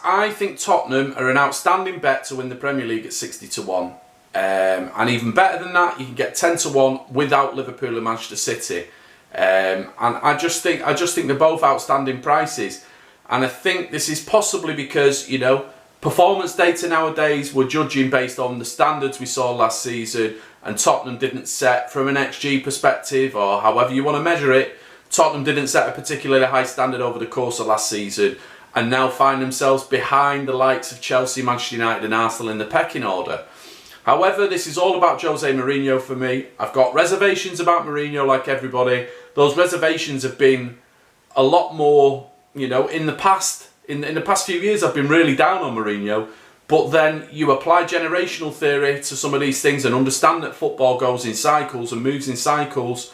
I think Tottenham are an outstanding bet to win the Premier League at 60 to 1. And even better than that, you can get 10 to 1 without Liverpool and Manchester City. And I just think they're both outstanding prices. And I think this is possibly because, you know, performance data nowadays, we're judging based on the standards we saw last season, and Tottenham didn't set, from an XG perspective, or however you want to measure it, Tottenham didn't set a particularly high standard over the course of last season, and now find themselves behind the likes of Chelsea, Manchester United and Arsenal in the pecking order. However, this is all about Jose Mourinho for me. I've got reservations about Mourinho like everybody. Those reservations have been a lot more, you know, in the past. In the past few years, I've been really down on Mourinho. But then you apply generational theory to some of these things and understand that football goes in cycles and moves in cycles.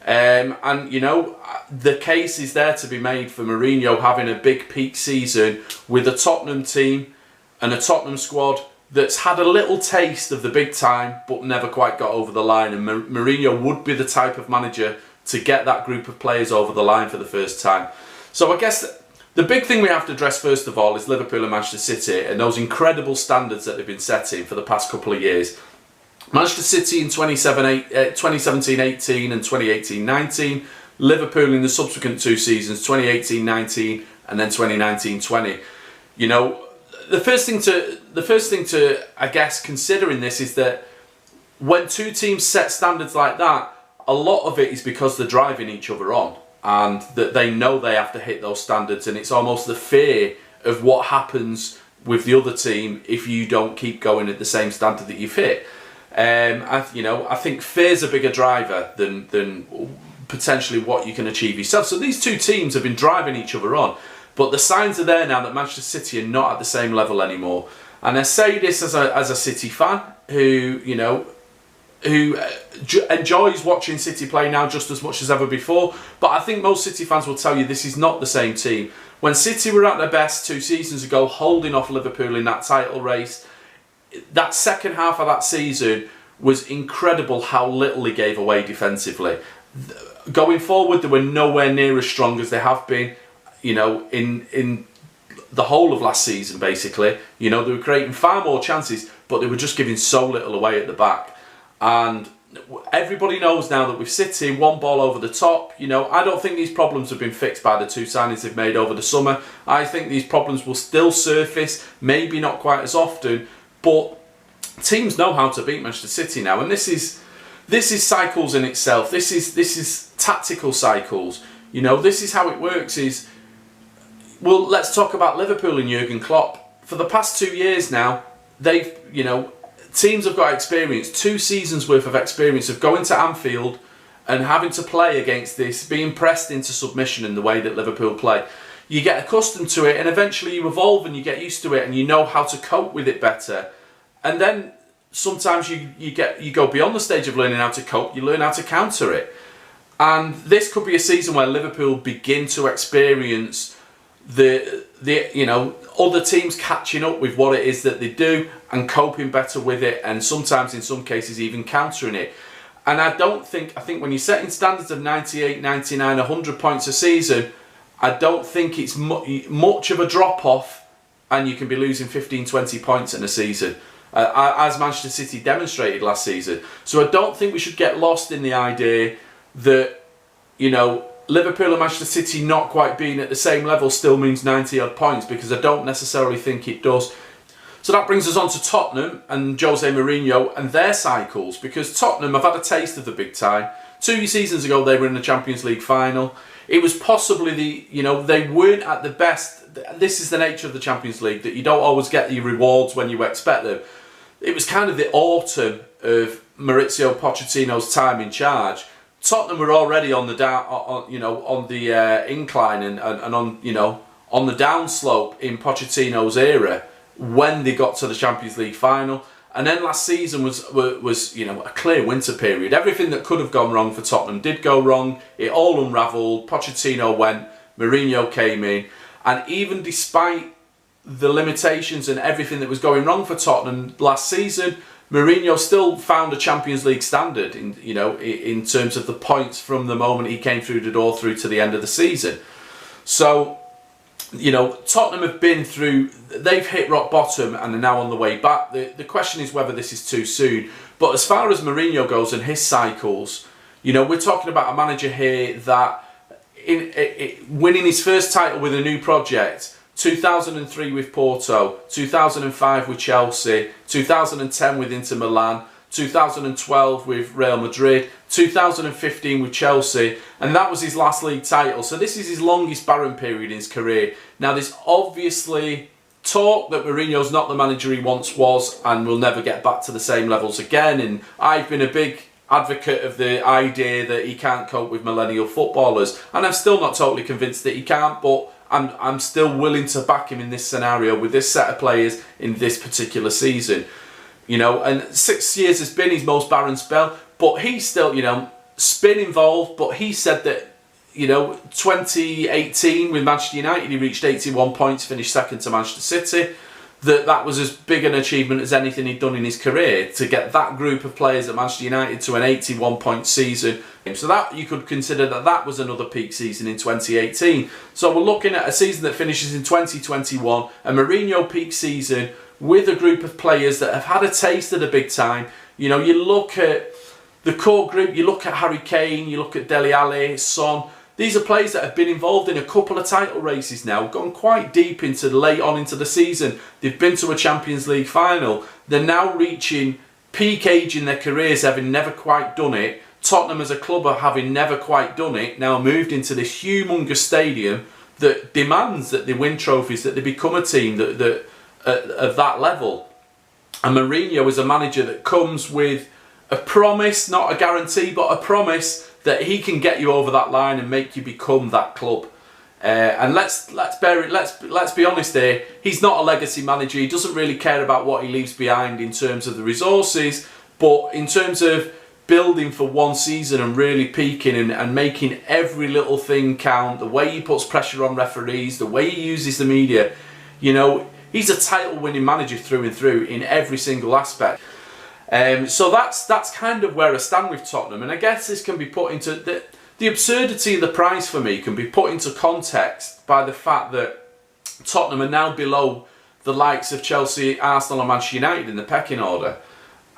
And, you know, the case is there to be made for Mourinho having a big peak season with a Tottenham team and a Tottenham squad that's had a little taste of the big time but never quite got over the line. And Mourinho would be the type of manager to get that group of players over the line for the first time. So I guess the big thing we have to address first of all is Liverpool and Manchester City and those incredible standards that they've been setting for the past couple of years. Manchester City in 2017-18 and 2018-19. Liverpool in the subsequent two seasons, 2018-19 and then 2019-20. You know, the first thing to I guess consider in this is that when two teams set standards like that, a lot of it is because they're driving each other on, and that they know they have to hit those standards, and it's almost the fear of what happens with the other team if you don't keep going at the same standard that you've hit. I think fear's a bigger driver than potentially what you can achieve yourself. So these two teams have been driving each other on, but the signs are there now that Manchester City are not at the same level anymore. And I say this as a City fan who enjoys watching City play now just as much as ever before. But I think most City fans will tell you this is not the same team. When City were at their best 2 seasons ago, holding off Liverpool in that title race, that second half of that season was incredible how little they gave away defensively. Going forward, they were nowhere near as strong as they have been, you know, in the whole of last season, basically. You know, they were creating far more chances, but they were just giving so little away at the back. And everybody knows now that with City, one ball over the top, you know, I don't think these problems have been fixed by the 2 signings they've made over the summer. I think these problems will still surface, maybe not quite as often, but teams know how to beat Manchester City now, and this is cycles in itself. This is tactical cycles. You know, this is how it works. Well, let's talk about Liverpool and Jurgen Klopp. For the past 2 years now, they've, you know, teams have got experience, 2 seasons worth of experience of going to Anfield and having to play against this, being pressed into submission in the way that Liverpool play. You get accustomed to it, and eventually you evolve and you get used to it, and you know how to cope with it better. And then sometimes you go beyond the stage of learning how to cope, you learn how to counter it. And this could be a season where Liverpool begin to experience the you know, other teams catching up with what it is that they do and coping better with it, and sometimes in some cases even countering it. And I think when you're setting standards of 98, 99, 100 points a season, I don't think it's much of a drop off, and you can be losing 15, 20 points in a season, as Manchester City demonstrated last season. So I don't think we should get lost in the idea that, you know, Liverpool and Manchester City not quite being at the same level still means 90 odd points, because I don't necessarily think it does. So that brings us on to Tottenham and Jose Mourinho and their cycles, because Tottenham have had a taste of the big time. 2 seasons ago they were in the Champions League final. It was possibly they weren't at the best. This is the nature of the Champions League, that you don't always get the rewards when you expect them. It was kind of the autumn of Maurizio Pochettino's time in charge. Tottenham were already on the incline and on the downslope in Pochettino's era when they got to the Champions League final. And then last season was a clear winter period. Everything that could have gone wrong for Tottenham did go wrong. It all unravelled. Pochettino went, Mourinho came in, and even despite the limitations and everything that was going wrong for Tottenham last season, Mourinho still found a Champions League standard in terms of the points from the moment he came through the door through to the end of the season. So You know, Tottenham have been through, they've hit rock bottom and are now on the way back. The question is whether this is too soon. But as far as Mourinho goes and his cycles, you know, we're talking about a manager here that winning his first title with a new project, 2003 with Porto, 2005 with Chelsea, 2010 with Inter Milan, 2012 with Real Madrid, 2015 with Chelsea, and that was his last league title. So this is his longest barren period in his career. Now there's obviously talk that Mourinho's not the manager he once was and will never get back to the same levels again, and I've been a big advocate of the idea that he can't cope with millennial footballers, and I'm still not totally convinced that he can't, but I'm still willing to back him in this scenario with this set of players in this particular season. You know, and 6 years has been his most barren spell, but he's still, you know, spin involved, but he said that, you know, 2018 with Manchester United, he reached 81 points, finished second to Manchester City. That was as big an achievement as anything he'd done in his career, to get that group of players at Manchester United to an 81-point season. So that, you could consider that was another peak season in 2018. So we're looking at a season that finishes in 2021, a Mourinho peak season with a group of players that have had a taste of the big time. You know, you look at the core group, you look at Harry Kane, you look at Dele Alli, Son. These are players that have been involved in a couple of title races now, gone quite deep into late on into the season. They've been to a Champions League final. They're now reaching peak age in their careers, having never quite done it. Tottenham as a club are having never quite done it, now moved into this humongous stadium that demands that they win trophies, that they become a team that of that level. And Mourinho is a manager that comes with a promise, not a guarantee, but a promise that he can get you over that line and make you become that club. And let's be honest here. He's not a legacy manager. He doesn't really care about what he leaves behind in terms of the resources, but in terms of building for one season and really peaking and making every little thing count. The way he puts pressure on referees, the way he uses the media. You know, he's a title-winning manager through and through in every single aspect. So that's kind of where I stand with Tottenham, and I guess this can be put into the absurdity of the price for me can be put into context by the fact that Tottenham are now below the likes of Chelsea, Arsenal and Manchester United in the pecking order.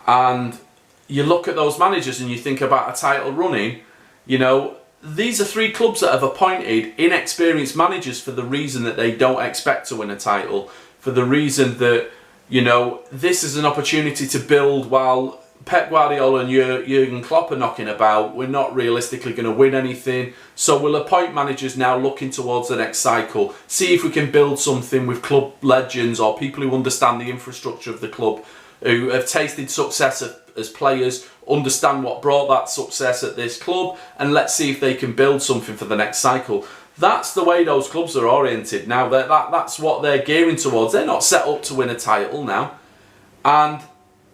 And you look at those managers and you think about a title running, you know, these are three clubs that have appointed inexperienced managers for the reason that they don't expect to win a title, for the reason that, you know, this is an opportunity to build while Pep Guardiola and Jurgen Klopp are knocking about. We're not realistically going to win anything. So we'll appoint managers now looking towards the next cycle. See if we can build something with club legends or people who understand the infrastructure of the club, who have tasted success as players, understand what brought that success at this club, and let's see if they can build something for the next cycle. That's the way those clubs are oriented now. That's what they're gearing towards. They're not set up to win a title now. And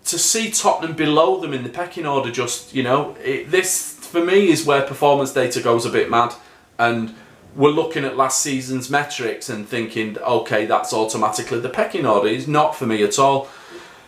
to see Tottenham below them in the pecking order, just, you know, this for me is where performance data goes a bit mad. And we're looking at last season's metrics and thinking, okay, that's automatically the pecking order. It's not for me at all.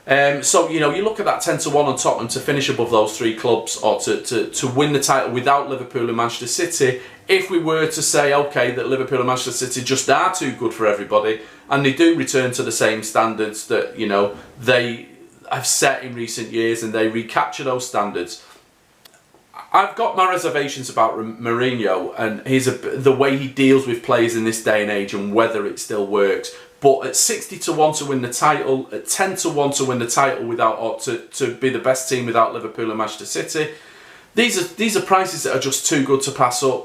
So, you know, you look at that 10-1 on Tottenham to finish above those three clubs, or to win the title without Liverpool and Manchester City. If we were to say, okay, that Liverpool and Manchester City just are too good for everybody, and they do return to the same standards that, you know, they have set in recent years, and they recapture those standards. I've got my reservations about Mourinho and the way he deals with players in this day and age and whether it still works. But at 60-1 to win the title, at 10-1 to win the title without, to be the best team without Liverpool and Manchester City, these are prices that are just too good to pass up.